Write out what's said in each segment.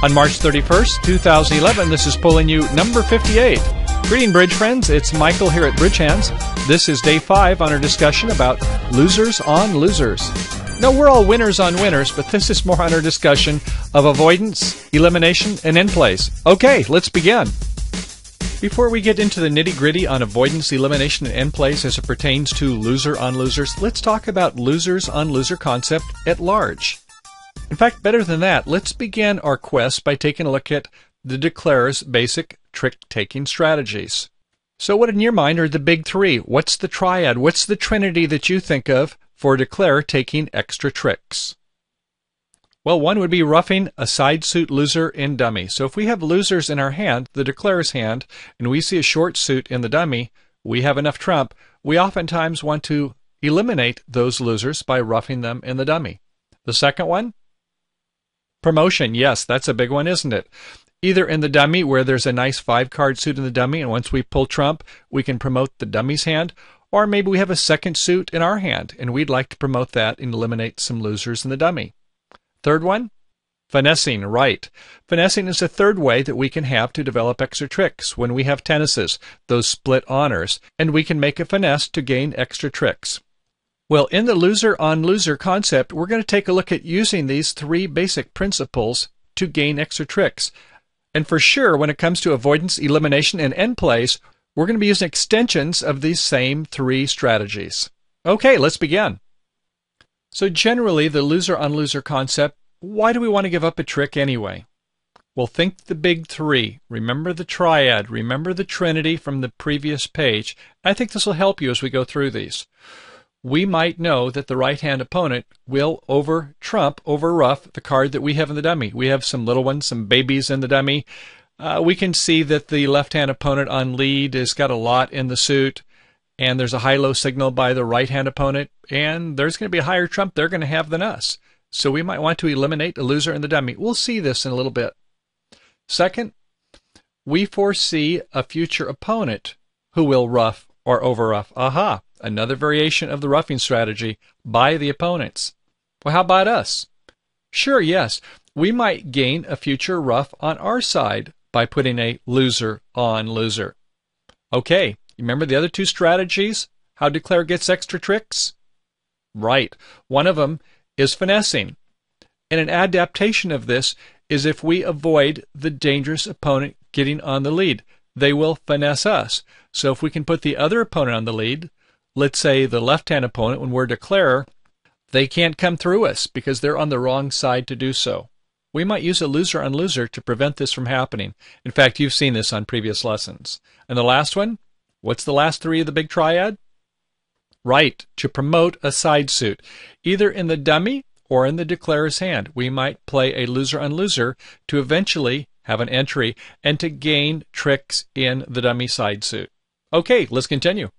On March 31st, 2011, this is Pulling You number 58. Greeting, Bridge friends. It's Michael here at BridgeHands. This is day 5 on our discussion about losers on losers. No, we're all winners on winners, but this is more on our discussion of avoidance, elimination, and end plays. Okay, let's begin. Before we get into the nitty-gritty on avoidance, elimination, and end plays as it pertains to loser on losers, let's talk about losers on loser concept at large. In fact, better than that, let's begin our quest by taking a look at the declarer's basic trick-taking strategies. So what in your mind are the big three? What's the triad? What's the trinity that you think of for a declarer taking extra tricks? Well, one would be roughing a side suit loser in dummy. So if we have losers in our hand, the declarer's hand, and we see a short suit in the dummy, we have enough trump, we oftentimes want to eliminate those losers by roughing them in the dummy. The second one? Promotion. Yes, that's a big one, isn't it? Either in the dummy where there's a nice 5-card suit in the dummy, and once we pull trump, we can promote the dummy's hand, or maybe we have a second suit in our hand, and we'd like to promote that and eliminate some losers in the dummy. Third one? Finessing. Right. Finessing is a third way that we can have to develop extra tricks when we have tennises, those split honors, and we can make a finesse to gain extra tricks. Well, in the loser-on-loser concept, we're going to take a look at using these 3 basic principles to gain extra tricks. And for sure, when it comes to avoidance, elimination, and end plays, we're going to be using extensions of these same 3 strategies. Okay, let's begin. So generally, the loser-on-loser concept, why do we want to give up a trick anyway? Well, think the big 3. Remember the triad. Remember the trinity from the previous page. I think this will help you as we go through these. We might know that the right-hand opponent will overruff the card that we have in the dummy. We have some little ones, some babies in the dummy. We can see that the left-hand opponent on lead has got a lot in the suit, and there's a high-low signal by the right-hand opponent, and there's going to be a higher trump they're going to have than us. So we might want to eliminate a loser in the dummy. We'll see this in a little bit. Second, we foresee a future opponent who will ruff or overruff. Aha! Another variation of the roughing strategy by the opponents. Well, how about us? Sure, yes. We might gain a future ruff on our side by putting a loser on loser. Okay, remember the other 2 strategies? How declare gets extra tricks? Right. One of them is finessing. And an adaptation of this is if we avoid the dangerous opponent getting on the lead. They will finesse us. So if we can put the other opponent on the lead, let's say the left-hand opponent, when we're declarer, they can't come through us because they're on the wrong side to do so. We might use a loser on loser to prevent this from happening. In fact, you've seen this on previous lessons. And the last one? What's the last 3 of the big triad? Right, to promote a side suit. Either in the dummy or in the declarer's hand. We might play a loser on loser to eventually have an entry and to gain tricks in the dummy side suit. Okay, let's continue.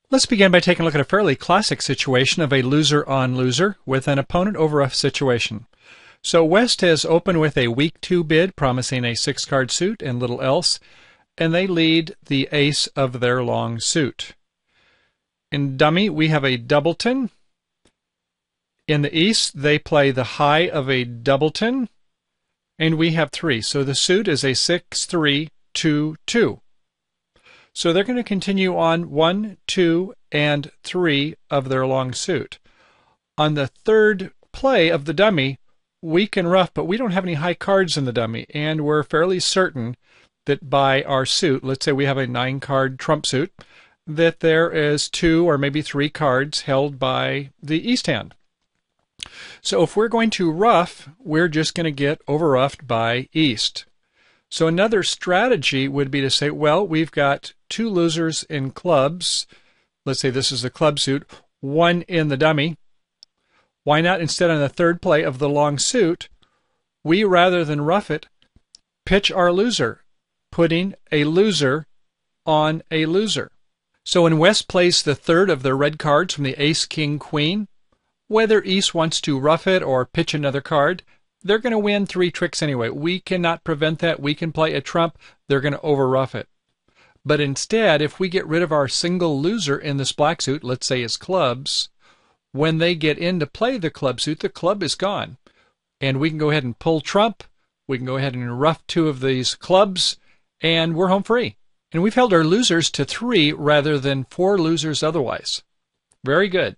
Let's begin by taking a look at a fairly classic situation of a loser-on-loser with an opponent overruff situation. So West has opened with a weak 2 bid, promising a 6-card suit and little else, and they lead the ace of their long suit. In dummy, we have a doubleton. In the east, they play the high of a doubleton, and we have 3. So the suit is a 6-3-2-2. So they're going to continue on 1, 2, and 3 of their long suit. On the 3rd play of the dummy, we can ruff, but we don't have any high cards in the dummy, and we're fairly certain that by our suit, let's say we have a 9-card trump suit, that there is 2 or maybe 3 cards held by the east hand. So if we're going to ruff, we're just going to get overruffed by east. So another strategy would be to say, well, we've got 2 losers in clubs. Let's say this is the club suit, 1 in the dummy. Why not instead on the 3rd play of the long suit, we, rather than ruff it, pitch our loser, putting a loser on a loser. So when West plays the 3rd of their red cards from the ace, king, queen, whether East wants to rough it or pitch another card, they're going to win 3 tricks anyway. We cannot prevent that. We can play a trump. They're going to overruff it. But instead, if we get rid of our single loser in this black suit, let's say it's clubs, when they get in to play the club suit, the club is gone. and we can go ahead and pull trump. We can go ahead and rough 2 of these clubs, and we're home free. And we've held our losers to 3 rather than 4 losers otherwise. Very good.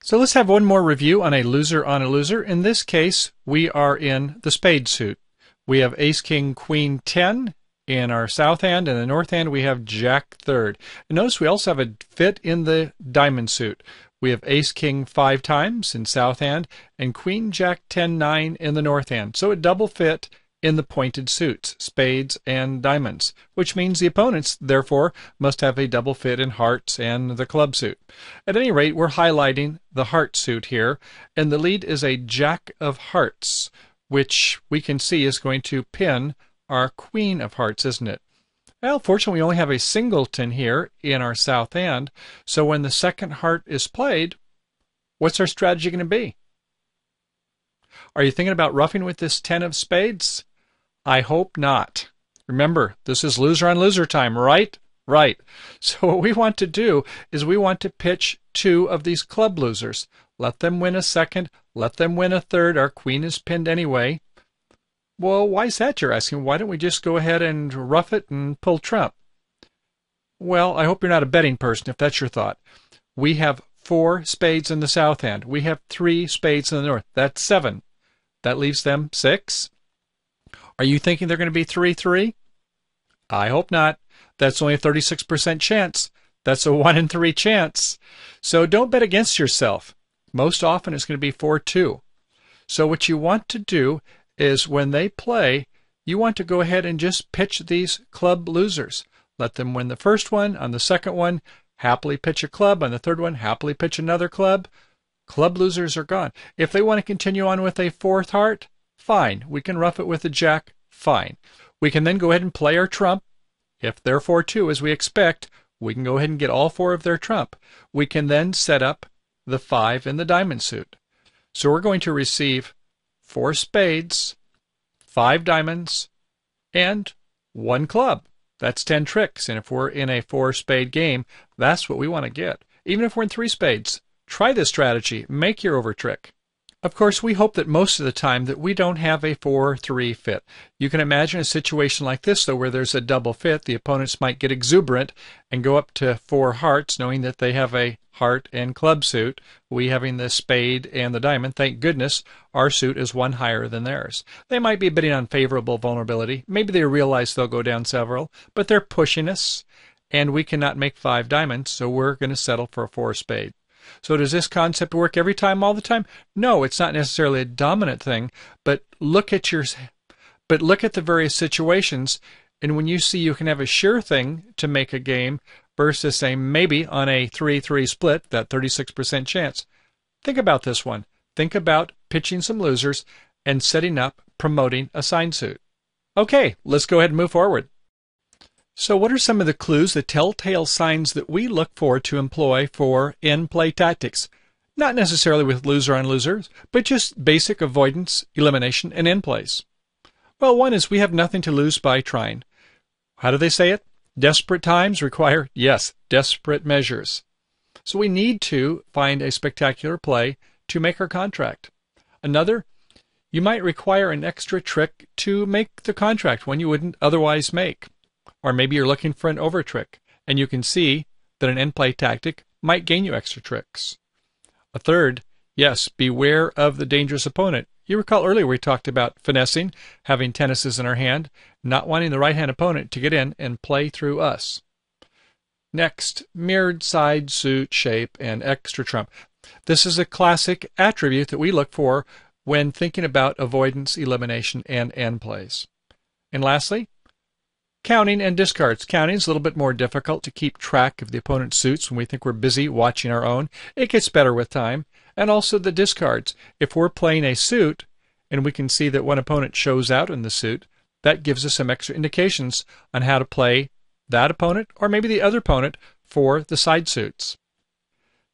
So let's have one more review on a loser. In this case, we are in the spade suit. We have ace, king, queen, 10 in our south hand. In the north hand, we have jack third. And notice we also have a fit in the diamond suit. We have ace, king 5 times in south hand and queen, jack, 10, 9 in the north hand. So a double fit in the pointed suits, spades and diamonds, which means the opponents, therefore, must have a double fit in hearts and the club suit. At any rate, we're highlighting the heart suit here, and the lead is a jack of hearts, which we can see is going to pin our queen of hearts, isn't it? Well, fortunately, we only have a singleton here in our south hand, so when the second heart is played, what's our strategy going to be? Are you thinking about roughing with this 10 of spades? I hope not. Remember, this is loser on loser time, right? Right. So what we want to do is we want to pitch 2 of these club losers. Let them win a second. Let them win a third. Our queen is pinned anyway. Well, why is that, you're asking? Why don't we just go ahead and rough it and pull trump? Well, I hope you're not a betting person if that's your thought. We have 4 spades in the south hand. We have 3 spades in the north. That's 7. That leaves them 6. Are you thinking they're going to be 3-3? I hope not. That's only a 36% chance. That's a 1 in 3 chance. So don't bet against yourself. Most often it's going to be 4-2. So what you want to do is when they play, you want to go ahead and just pitch these club losers. Let them win the first one. On the second one, happily pitch a club. On the third one, happily pitch another club. Club losers are gone. If they want to continue on with a 4th heart, fine. We can rough it with a jack. Fine. We can then go ahead and play our trump. If they're 4-2, as we expect, we can go ahead and get all 4 of their trump. We can then set up the 5 in the diamond suit. So we're going to receive 4 spades, 5 diamonds, and 1 club. That's 10 tricks. And if we're in a 4-spade game, that's what we want to get. Even if we're in 3 spades, try this strategy. Make your over trick. Of course, we hope that most of the time that we don't have a 4-3 fit. You can imagine a situation like this, though, where there's a double fit. The opponents might get exuberant and go up to 4 hearts, knowing that they have a heart and club suit. We having the spade and the diamond. Thank goodness our suit is 1 higher than theirs. They might be bidding on favorable vulnerability. Maybe they realize they'll go down several, but they're pushing us, and we cannot make 5 diamonds, so we're going to settle for a 4 spade. So does this concept work every time, all the time? No, it's not necessarily a dominant thing, but look at the various situations, and when you see you can have a sure thing to make a game versus a maybe on a 3-3 split, that 36% chance. Think about this one. Think about pitching some losers and setting up, promoting a sign suit. Okay, let's go ahead and move forward. So what are some of the clues, the telltale signs that we look for to employ for end-play tactics? Not necessarily with loser on losers, but just basic avoidance, elimination, and end plays. Well, one is we have nothing to lose by trying. How do they say it? Desperate times require, yes, desperate measures. So we need to find a spectacular play to make our contract. Another, you might require an extra trick to make the contract, one you wouldn't otherwise make. Or maybe you're looking for an over trick, and you can see that an end play tactic might gain you extra tricks. A third, yes, beware of the dangerous opponent. You recall earlier we talked about finessing, having tennises in our hand, not wanting the right-hand opponent to get in and play through us. Next, mirrored side, suit, shape, and extra trump. This is a classic attribute that we look for when thinking about avoidance, elimination, and end plays. And lastly, counting and discards. Counting is a little bit more difficult to keep track of the opponent's suits when we think we're busy watching our own. It gets better with time. And also the discards. If we're playing a suit and we can see that one opponent shows out in the suit, that gives us some extra indications on how to play that opponent or maybe the other opponent for the side suits.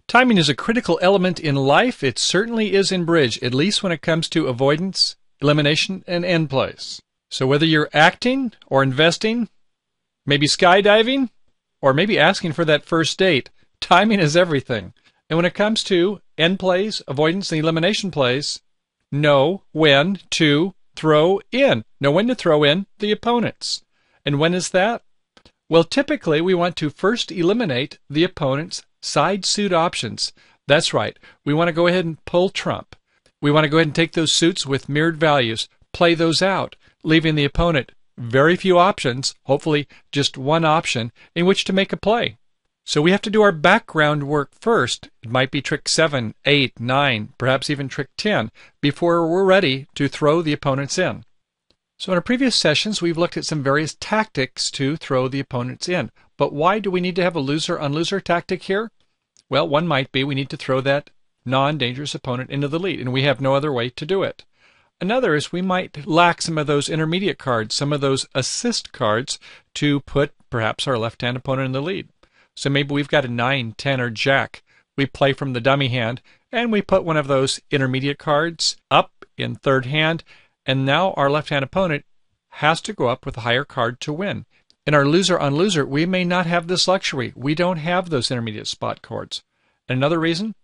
Timing is a critical element in life. It certainly is in bridge, at least when it comes to avoidance, elimination, and end plays. So whether you're acting or investing, maybe skydiving, or maybe asking for that first date, timing is everything. And when it comes to end plays, avoidance, and elimination plays, know when to throw in. Know when to throw in the opponents. And when is that? Well, typically we want to first eliminate the opponent's side suit options. That's right. We want to go ahead and pull trump. We want to go ahead and take those suits with mirrored values, play those out, leaving the opponent very few options, hopefully just one option, in which to make a play. So we have to do our background work first. It might be trick 7, 8, 9, perhaps even trick 10, before we're ready to throw the opponents in. So in our previous sessions, we've looked at some various tactics to throw the opponents in. But why do we need to have a loser-on-loser tactic here? Well, one might be we need to throw that non-dangerous opponent into the lead, and we have no other way to do it. Another is we might lack some of those intermediate cards, some of those assist cards, to put perhaps our left-hand opponent in the lead. So maybe we've got a 9, 10, or jack. We play from the dummy hand, and we put one of those intermediate cards up in third hand, and now our left-hand opponent has to go up with a higher card to win. In our loser-on-loser, we may not have this luxury. We don't have those intermediate spot cards. Another reason?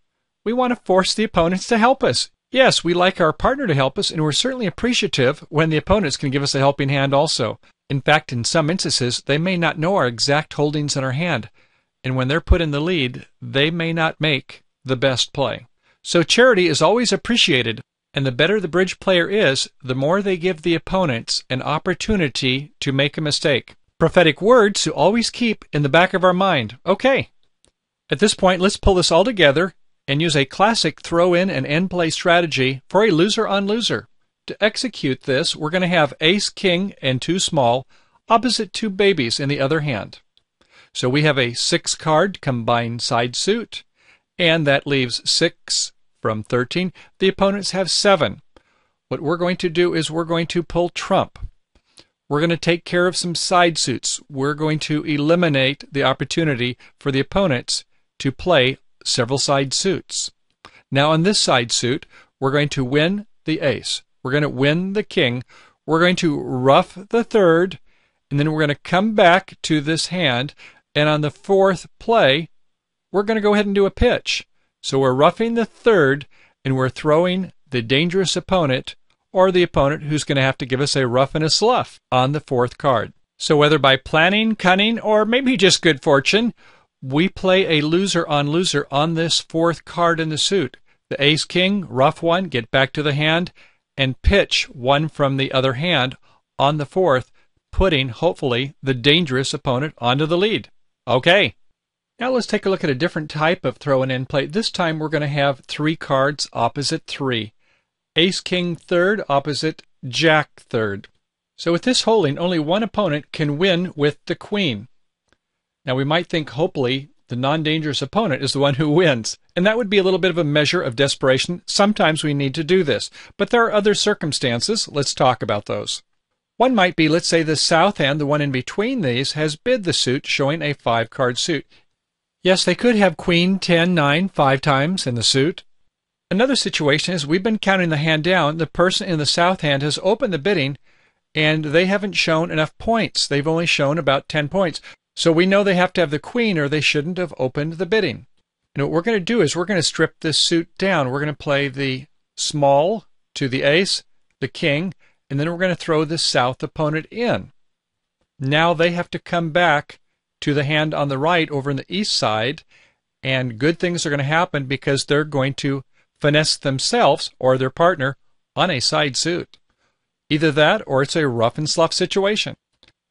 We want to force the opponents to help us. Yes, we like our partner to help us, and we're certainly appreciative when the opponents can give us a helping hand also. In fact, in some instances, they may not know our exact holdings in our hand, and when they're put in the lead, they may not make the best play. So charity is always appreciated, and the better the bridge player is, the more they give the opponents an opportunity to make a mistake. Prophetic words to always keep in the back of our mind. Okay, at this point, let's pull this all together and use a classic throw-in and end-play strategy for a loser-on-loser. To execute this, we're going to have ace, king, and 2 small opposite 2 babies in the other hand. So we have a 6-card combined side suit, and that leaves 6 from 13. The opponents have 7. What we're going to do is we're going to pull trump. We're going to take care of some side suits. We're going to eliminate the opportunity for the opponents to play several side suits. Now on this side suit, we're going to win the ace. We're going to win the king. We're going to ruff the 3rd, and then we're going to come back to this hand, and on the 4th play, we're going to go ahead and do a pitch. So we're ruffing the 3rd, and we're throwing the dangerous opponent, or the opponent who's going to have to give us a ruff and a slough on the 4th card. So whether by planning, cunning, or maybe just good fortune, we play a loser-on-loser on this 4th card in the suit. The ace-king, ruff 1, get back to the hand, and pitch 1 from the other hand on the 4th, putting, hopefully, the dangerous opponent onto the lead. Okay, now let's take a look at a different type of throw and end play. This time we're going to have 3 cards opposite 3. Ace-king 3rd opposite jack 3rd. So with this holding, only one opponent can win with the queen. Now we might think, hopefully, the non-dangerous opponent is the one who wins. And that would be a little bit of a measure of desperation. Sometimes we need to do this. But there are other circumstances. Let's talk about those. One might be, let's say the south hand, the one in between these, has bid the suit, showing a 5-card suit. Yes, they could have queen, 10, 9, 5 times in the suit. Another situation is we've been counting the hand down. The person in the south hand has opened the bidding, and they haven't shown enough points. They've only shown about 10 points. So we know they have to have the queen, or they shouldn't have opened the bidding. And what we're going to do is we're going to strip this suit down. We're going to play the small to the ace, the king, and then we're going to throw the south opponent in. Now they have to come back to the hand on the right over in the east side, and good things are going to happen because they're going to finesse themselves or their partner on a side suit. Either that or it's a rough and slough situation.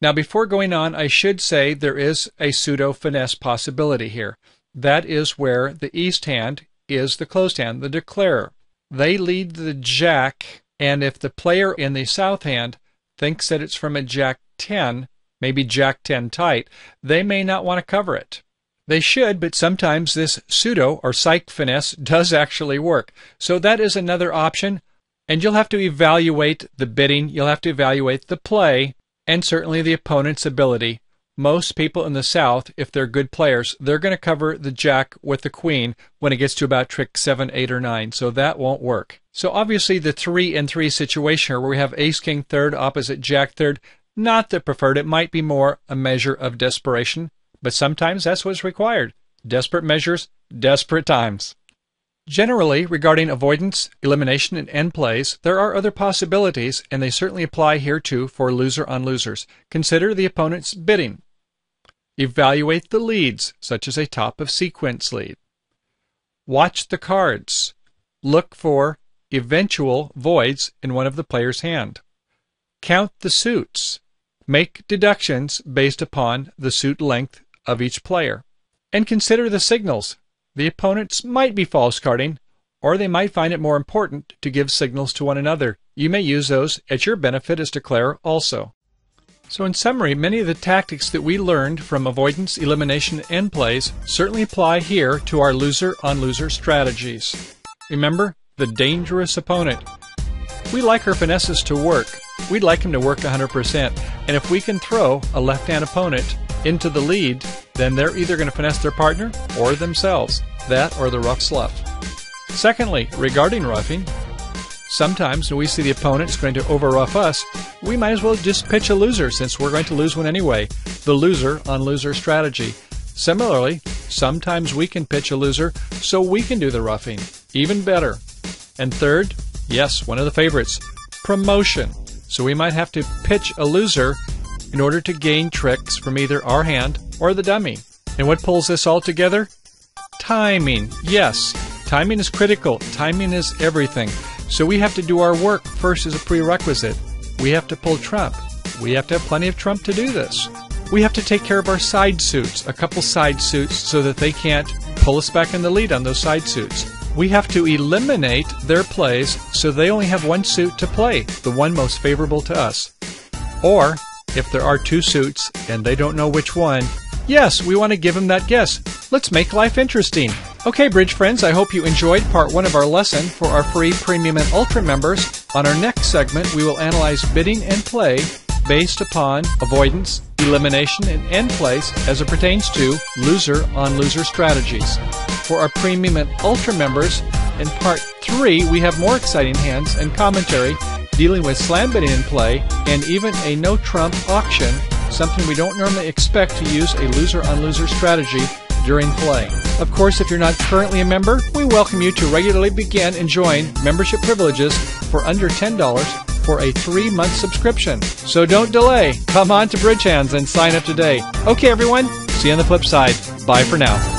Now before going on, I should say there is a pseudo-finesse possibility here. That is where the east hand is the closed hand, the declarer. They lead the jack, and if the player in the south hand thinks that it's from a jack 10, maybe jack 10 tight, they may not want to cover it. They should, but sometimes this pseudo or psych finesse does actually work. So that is another option, and you'll have to evaluate the bidding, you'll have to evaluate the play, and certainly the opponent's ability. Most people in the south, if they're good players, they're going to cover the jack with the queen when it gets to about trick 7, 8, or 9, so that won't work. So obviously the 3 and 3 situation here where we have ace-king 3rd opposite jack 3rd, not the preferred. It might be more a measure of desperation, but sometimes that's what's required. Desperate measures, desperate times. Generally, regarding avoidance, elimination, and end plays, there are other possibilities, and they certainly apply here too for loser on losers. Consider the opponent's bidding. Evaluate the leads, such as a top of sequence lead. Watch the cards. Look for eventual voids in one of the player's hand. Count the suits. Make deductions based upon the suit length of each player. And consider the signals. The opponents might be false carding, or they might find it more important to give signals to one another. You may use those at your benefit as declare also. So in summary, many of the tactics that we learned from avoidance, elimination, and end plays certainly apply here to our loser-on-loser strategies. Remember, the dangerous opponent. We like our finesses to work. We'd like them to work 100%. And if we can throw a left-hand opponent into the lead, then they're either going to finesse their partner or themselves. That or the rough sluff. Secondly, regarding roughing, sometimes when we see the opponent's going to overruff us, we might as well just pitch a loser since we're going to lose one anyway. The loser-on-loser strategy. Similarly, sometimes we can pitch a loser so we can do the roughing. Even better. And third, yes, one of the favorites, promotion. So we might have to pitch a loser in order to gain tricks from either our hand or the dummy. And what pulls this all together? Timing. Yes, timing is critical. Timing is everything. So we have to do our work first as a prerequisite. We have to pull trump. We have to have plenty of trump to do this. We have to take care of our side suits, a couple side suits, so that they can't pull us back in the lead on those side suits. We have to eliminate their plays so they only have one suit to play, the one most favorable to us. Or, if there are two suits and they don't know which one, yes, we want to give them that guess. Let's make life interesting. Okay, Bridge friends, I hope you enjoyed part 1 of our lesson for our free Premium and Ultra members. On our next segment, we will analyze bidding and play based upon avoidance, elimination, and end plays as it pertains to loser-on-loser strategies. For our Premium and Ultra members, in Part 3, we have more exciting hands and commentary dealing with slam bidding in play and even a no-trump auction, something we don't normally expect to use a loser-on-loser strategy during play. Of course, if you're not currently a member, we welcome you to regularly begin enjoying membership privileges for under $10 for a 3-month subscription. So don't delay. Come on to BridgeHands and sign up today. Okay, everyone. See you on the flip side. Bye for now.